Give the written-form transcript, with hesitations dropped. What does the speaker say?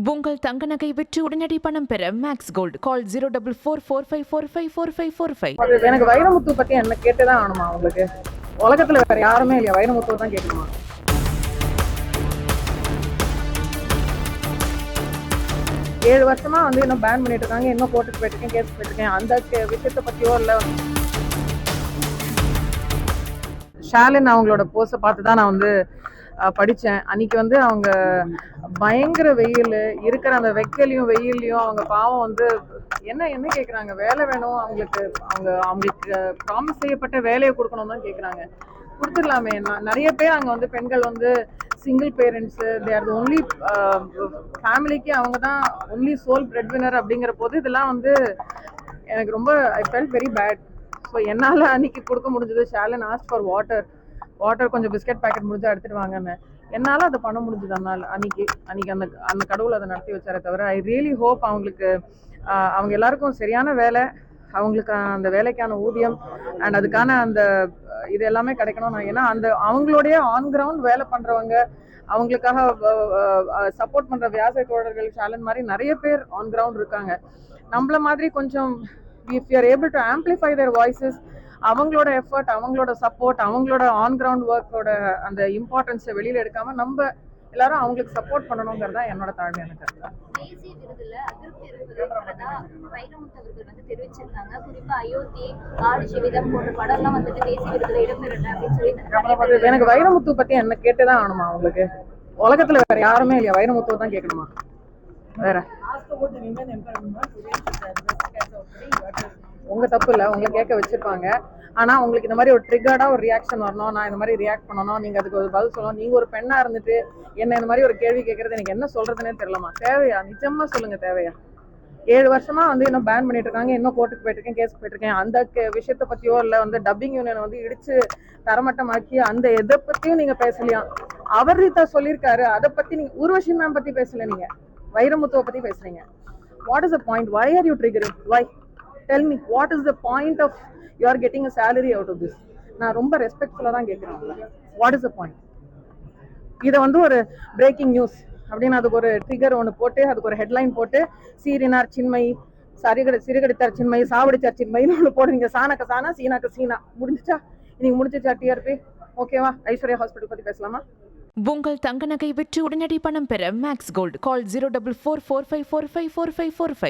உங்கள் தங்க நகை விற்று உடனடி பணம் பெற மேக்ஸ் கோல்டு கால் 04445454545. எனக்கு வைரமுத்து பத்தி என்ன கேட்டுதான் ஆகணுமா உங்களுக்கு? உலகத்துல வேற யாருமே இல்லையா, வைரமுத்து தான் கேட்கணுமா? 7 வருஷமா இன்னும் பேன் பண்ணிட்டு இருக்காங்க, இன்னும் கோர்ட்டுக்கு போயிட்டு கேஸ் போயிட்டு அந்த விஷயத்தை பத்தியோ இல்ல. ஷாலின் அவங்களோட போஸ்ட பார்த்து தான் நான் படித்தேன். அன்னைக்கு அவங்க பயங்கர வெயில் இருக்கிற அந்த வெக்கையிலையும் வெயிலையும் அவங்க பாவம் என்ன என்ன கேட்குறாங்க, வேலை வேணும் அவங்களுக்கு, அவங்களுக்கு ப்ராமிஸ் செய்யப்பட்ட வேலையை கொடுக்கணும் தான் கேட்குறாங்க. கொடுத்துடலாமே. நிறைய பேர் அங்கே பெண்கள் single parents, they are the only ஃபேமிலிக்கு அவங்க தான் ஒன்லி சோல் பிரெட் வினர் அப்படிங்கிற போது இதெல்லாம் எனக்கு ரொம்ப I felt very bad. So என்னால் அன்னைக்கு கொடுக்க முடிஞ்சது. ஷாலின் ஆஸ்க் ஃபார் வாட்டர் கொஞ்சம் பிஸ்கட் பேக்கெட் முடிஞ்சா எடுத்துட்டு வாங்கன்னு. என்னால் அதை பண்ண முடிஞ்சது. அதனால் அன்னைக்கு அந்த கடவுள் அதை நடத்தி வச்சாரே தவிர ஐ ரியலி ஹோப் அவங்களுக்கு அவங்க எல்லாருக்கும் சரியான வேலை, அவங்களுக்கு அந்த வேலைக்கான ஊதியம் அண்ட் அதுக்கான அந்த இது எல்லாமே கிடைக்கணும். ஏன்னா அவங்களுடைய ஆன் கிரவுண்ட் வேலை பண்றவங்க, அவங்களுக்காக சப்போர்ட் பண்ற வியாச தோழர்கள் ஷாலின் மாதிரி நிறைய பேர் ஆன் கிரவுண்ட் இருக்காங்க. நம்மள மாதிரி கொஞ்சம் if you are able to amplify there voices, அவங்களோட எஃபர்ட், அவங்களோட சப்போர்ட், அவங்களோட ஆன் கிரவுண்ட் ஒர்க்கோட அந்த இம்பார்ட்டன்ஸை வெளியில எடுக்காம நம்ம எல்லாரும் அவங்களுக்கு சப்போர்ட் பண்ணணுங்கிறதா என்னோட தாழ்மையான கருத்து. தேசிய விருதுல அதிருப்தி இருக்கிறதா வைரமுத்து அவர்கள் தெரிவிச்சிருக்காங்க. குறிப்பா அயோத்தி, ஆடு ஜீவிதம் போன்ற படம்லாம் தேசிய விருதுல இடம்பெறல அப்படின்னு சொல்லி. எனக்கு வைரமுத்து பத்தி என்ன கேட்டுதான் ஆகணுமா உங்களுக்கு? உலகத்துல வேற யாருமே இல்லையா, வைரமுத்துவை தான் கேட்கணுமா? வேற உங்க தப்பு இல்லை, உங்களை கேட்க வச்சிருப்பாங்க. ஆனா உங்களுக்கு இந்த மாதிரி ஒரு ட்ரிகர்டா ஒரு ரியாக்ஷன் வரணும், நான் இந்த மாதிரி ரியாக்ட் பண்ணணும், நீங்க அதுக்கு ஒரு பதில் சொல்லணும். நீங்க ஒரு பெண்ணா இருந்துட்டு என்ன இந்த மாதிரி ஒரு கேள்வி கேட்கறது எனக்கு என்ன சொல்றதுன்னே தெரியலமா. தேவையா? நிஜமா சொல்லுங்க, தேவையா? 7 வருஷமா இன்னும் பேன் பண்ணிட்டு இருக்காங்க, இன்னும் கோர்ட்டுக்கு போயிட்டு இருக்கேன், கேஸ் போயிட்டு இருக்கேன். அந்த விஷயத்த பத்தியோ இல்ல டப்பிங் யூனியன் இடிச்சு தரமட்டமாக்கி அந்த எதை பத்தியும் நீங்க பேசலையா? அவர் சொல்லியிருக்காரு, அதை பத்தி நீங்க ஊர்வஷி மேம் பத்தி பேசல, நீங்க வைரமுத்துவை பத்தி பேசுறீங்க. What is the point? Why are you triggering? Why? Tell me, what is the point of you are getting a salary out of this? நான் ரொம்ப ரெஸ்பெக்ட்ஃபுல்லா தான் கேட்கிறேன். What is the point? இதை ஒரு பிரேக்கிங் நியூஸ் அப்படின்னு அதுக்கு ஒரு ட்ரிகர் ஒன்று போட்டு அதுக்கு ஒரு ஹெட்லைன் போட்டு சீரினார் சின்மயி, சிறுகடித்தார் சின்மயி, சாவடிச்சார் சின்மயின்னு ஒன்று போடுறீங்க. சாணக்க சாணா, சீனாக்க சீனா. முடிஞ்சிச்சா? இன்னைக்கு முடிஞ்சிச்சா டிஆர்பி? ஓகேவா? ஐஸ்வர்யா ஹாஸ்பிட்டல் பத்தி பேசலாமா? உங்கள் தங்க நகை விற்று உடனடி பணம் பெற மேக்ஸ் கோல்டு கால் 04445454545.